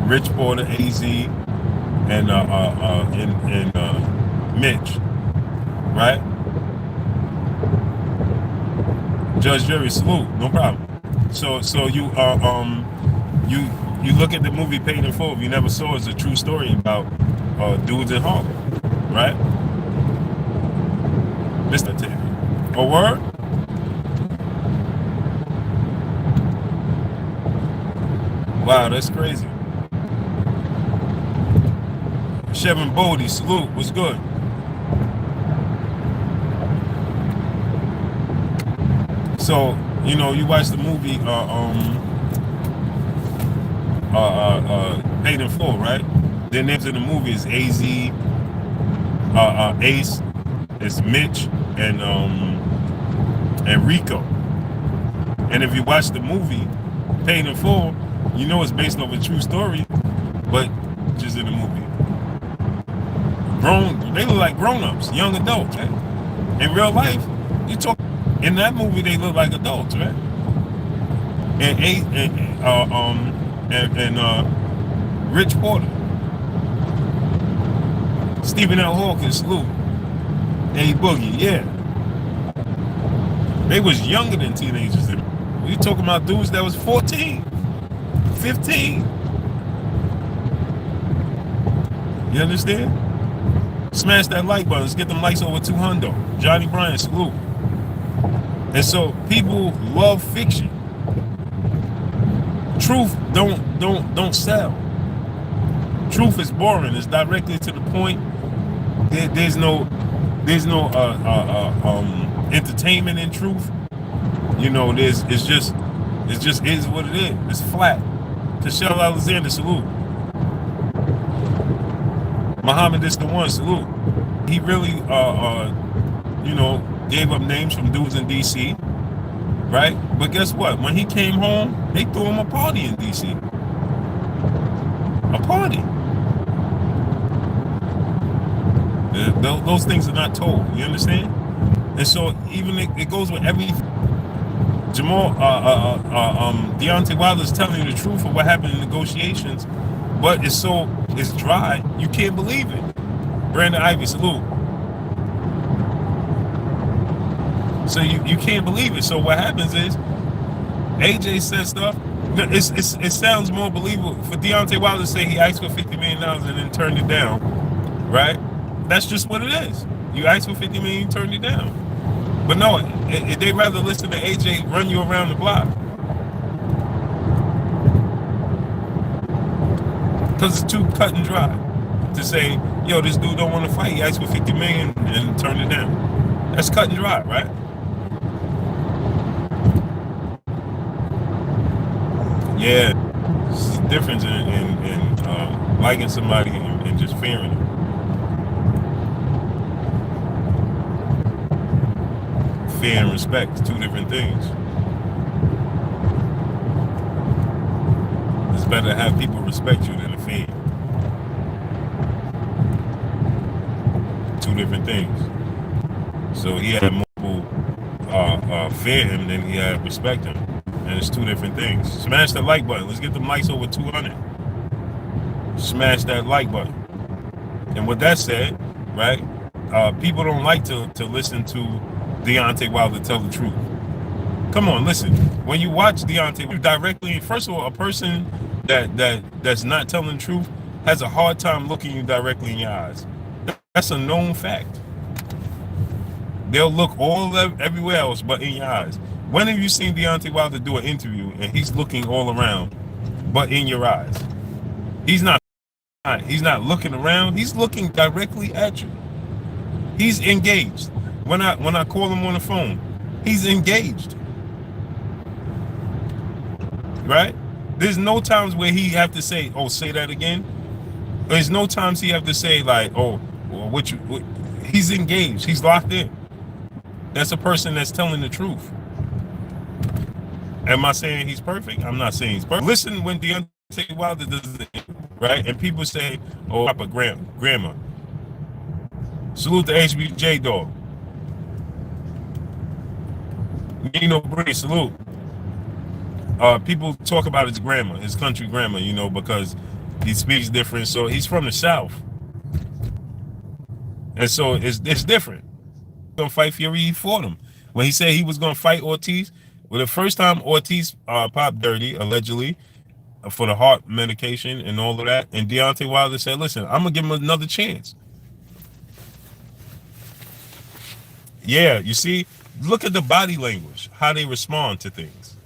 Rich Porter, AZ, and Mitch, right? Judge Jury, salute, no problem. So you look at the movie Paid in Full. If you never saw, it's a true story about dudes in Harlem, right? Mr. T. A word? Wow, that's crazy. Chevin Bodie, salute, what's good? So You know, you watch the movie Paid in Full, right? Their names in the movie is AZ, Ace, it's Mitch, and Rico. And if you watch the movie Paid in Full, you know it's based off a true story, but just in the movie. They look like grown-ups, young adults, right? In real life, you talk in that movie they look like adults, right? And Rich Porter, Stephen L. Hawkins, salute, A Boogie, yeah. They was younger than teenagers. We talking about dudes that was 14, 15. You understand? Smash that like button. Let's get them likes over 200. Johnny Bryan, salute. And so people love fiction. Truth don't sell. Truth is boring. It's directly to the point. There's no entertainment in truth. You know, it's just is what it is. It's flat. Tashelle Alexander, salute. Muhammad is the one, salute. He really gave up names from dudes in DC, right? But guess what? When he came home, they threw him a party in DC. A party. Those things are not told. You understand? And so even it goes with everything. Deontay Wilder's telling you the truth of what happened in negotiations, but it's dry, you can't believe it. Brandon Ivy, salute. So you can't believe it. So what happens is AJ said stuff. It sounds more believable for Deontay Wilder to say he asked for $50 million and then turned it down, right? That's just what it is. You asked for $50 million, you turned it down. But no, they'd rather listen to AJ run you around the block. Because it's too cut and dry to say, yo, this dude don't want to fight. He asked for $50 million and turned it down. That's cut and dry, right? Yeah, it's the difference in liking somebody and just fearing them. Fear and respect, two different things. It's better to have people respect you than to fear. Two different things. So he had more fear him than he had respect him. And it's two different things. Smash that like button. Let's get them likes over 200. Smash that like button. And with that said, right, people don't like to listen to Deontay Wilder tell the truth. Come on, listen. When you watch Deontay directly, first of all, a person that's not telling the truth has a hard time looking you directly in your eyes. That's a known fact. They'll look everywhere else but in your eyes. When have you seen Deontay Wilder do an interview and he's looking all around but in your eyes? He's not looking around. He's looking directly at you. He's engaged. When I call him on the phone, he's engaged. Right? There's no times where he have to say, "Oh, say that again." There's no times he have to say like, "Oh, well, he's engaged. He's locked in." That's a person that's telling the truth. Am I saying he's perfect? I'm not saying he's perfect. Listen when Deontay Wilder does it, right? And people say, "Oh, Papa Grandma." Salute the HBJ dog. Nino Bree, salute. People talk about his grammar, his country grammar, because he speaks different. So he's from the South. And so it's different. Gonna fight Fury, he fought him. When he said he was gonna fight Ortiz, well, the first time Ortiz popped dirty, allegedly, for the heart medication and all of that, and Deontay Wilder said, listen, I'm gonna give him another chance. Yeah, you see, look at the body language, how they respond to things.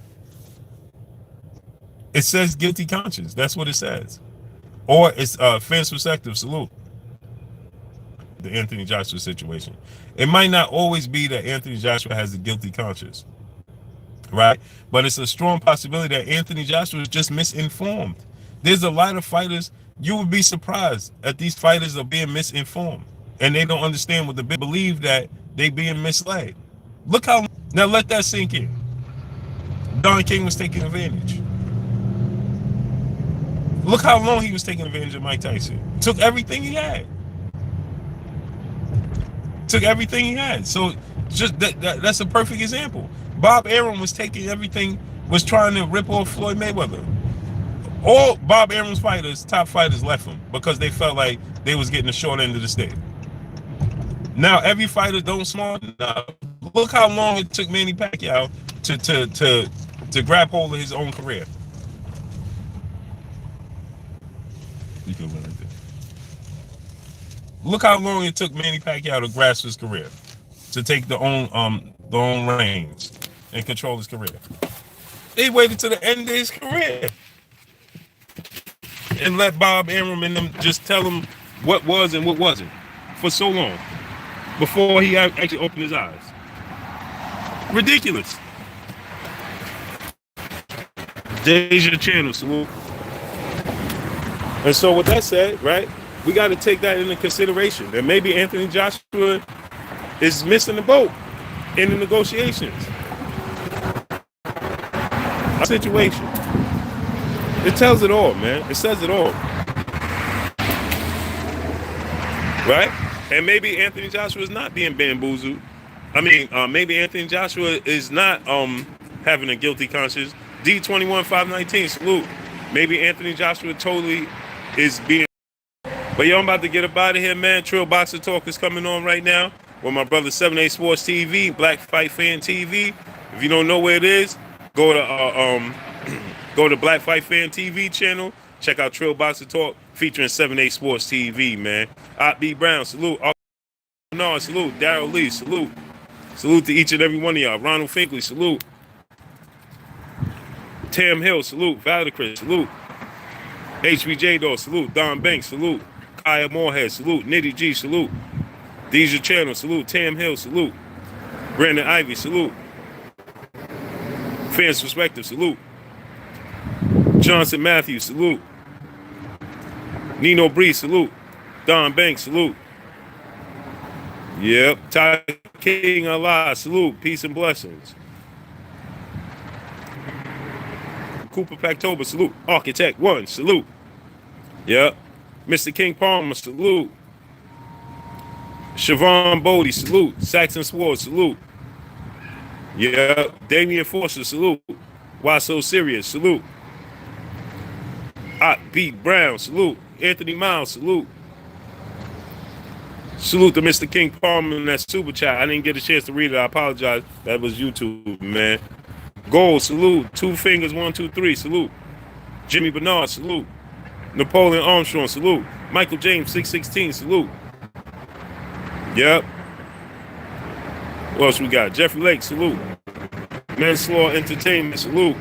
It says guilty conscience. That's what it says. Or it's fence perspective, salute. The Anthony Joshua situation. It might not always be that Anthony Joshua has a guilty conscience. right? But it's a strong possibility that Anthony Joshua is just misinformed. There's a lot of fighters, you would be surprised at these fighters are being misinformed. And they don't understand what they believe, that they being misled. Look how, now let that sink in. Don King was taking advantage. Look how long he was taking advantage of Mike Tyson. Took everything he had. Took everything he had. So just that's a perfect example. Bob Arum was taking everything, was trying to rip off Floyd Mayweather. All Bob Arum's fighters, top fighters, left him because they felt like they was getting the short end of the stick. Now every fighter don't smart enough. Look how long it took Manny Pacquiao to grab hold of his own career. You can learn that. Look how long it took Manny Pacquiao to grasp his career, to take the own reins and control his career. They waited to the end of his career and let Bob Arum and them just tell him what was and what wasn't for so long before he actually opened his eyes. Ridiculous. Deja channel, salute. And so with that said, right, we got to take that into consideration. That maybe Anthony Joshua is missing the boat in the negotiations. A situation. It tells it all, man. It says it all. Right? And maybe Anthony Joshua is not being bamboozled. I mean, maybe Anthony Joshua is not having a guilty conscience. D21519, salute. Maybe Anthony Joshua totally is being. But yo, I'm about to get up out of here, man. Trill Boxer Talk is coming on right now with my brother 7A Sports TV, Black Fight Fan TV. If you don't know where it is, go to Black Fight Fan TV channel. Check out Trill Boxer Talk featuring 7A Sports TV, man. B. Brown, salute. No, salute. Daryl Lee, salute. Salute to each and every one of y'all. Ronald Finkley, salute. Tam Hill, salute. Valdecris, salute. HBJ Dog, salute. Don Banks, salute. Kaya Moorhead, salute. Nitty G, salute. Deja Channel, salute. Tam Hill, salute. Brandon Ivy, salute. Fans Perspective, salute. Johnson Matthews, salute. Nino Bree, salute. Don Banks, salute. Yep. Ty King Allah, salute. Peace and blessings. Cooper Pactober, salute. Architect 1, salute. Yep. Mr. King Palmer, salute. Siobhan Bodie, salute. Saxon Sword, salute. Yep. Damian Forster, salute. Why So Serious, salute. B. Brown, salute. Anthony Miles, salute. Salute to Mr. King Palmer in that super chat. I didn't get a chance to read it. I apologize. That was YouTube, man. Gold, salute. 2 Fingers, 1, 2, 3, salute. Jimmy Bernard, salute. Napoleon Armstrong, salute. Michael James, 616, salute. Yep. What else we got? Jeffrey Lake, salute. Manslaw Entertainment, salute.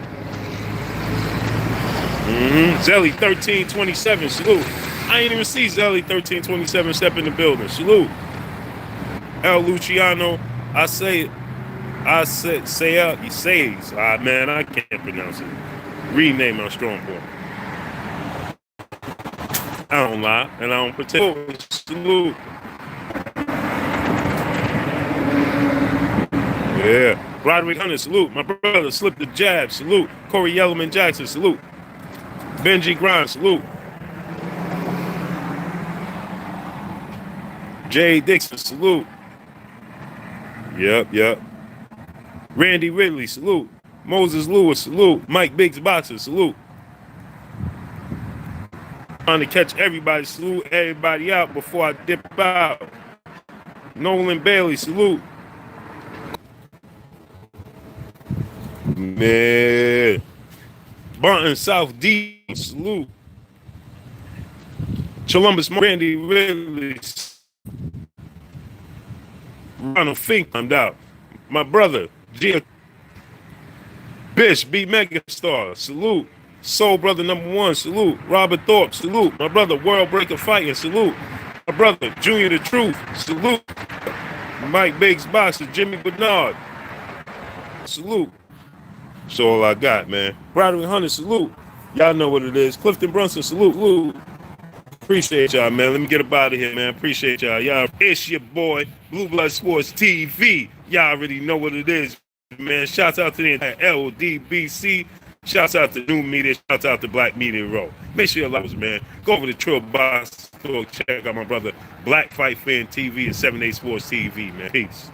Zelly 1327, salute. I ain't even see Zelly 1327 step in the building. Salute. El Luciano, he says, man, I can't pronounce it. Rename my strong boy. I don't lie, and I don't pretend. Salute. Yeah. Roderick Hunter, salute. My brother Slip the Jab, salute. Corey Yellowman Jackson, salute. Benji Grimes, salute. Jay Dixon, salute. Yep. Randy Ridley, salute. Moses Lewis, salute. Mike Biggs Boxer, salute. Trying to catch everybody, salute everybody out before I dip out. Nolan Bailey, salute. Man. Barton South D, salute. Columbus, Randy Ridley, Ronald Fink, I'm out. My brother, G. Bish, B. Megastar, salute. Soul Brother #1, salute. Robert Thorpe, salute. My brother, World Breaker Fighting, salute. My brother, Junior the Truth, salute. Mike Biggs Boxer, Jimmy Bernard, salute. That's all I got, man. Broderick Hunter, salute. Y'all know what it is. Clifton Brunson, salute. Appreciate y'all, man. Let me get up out of here, man. Appreciate y'all. Y'all, it's your boy, Blue Blood Sports TV. Y'all already know what it is, man. Shouts out to the entire LDBC. Shouts out to New Media. Shouts out to Black Media Row. Make sure you love us, man. Go over to Trill Box Store. Check out my brother, Black Fight Fan TV and 7 Day Sports TV, man. Peace.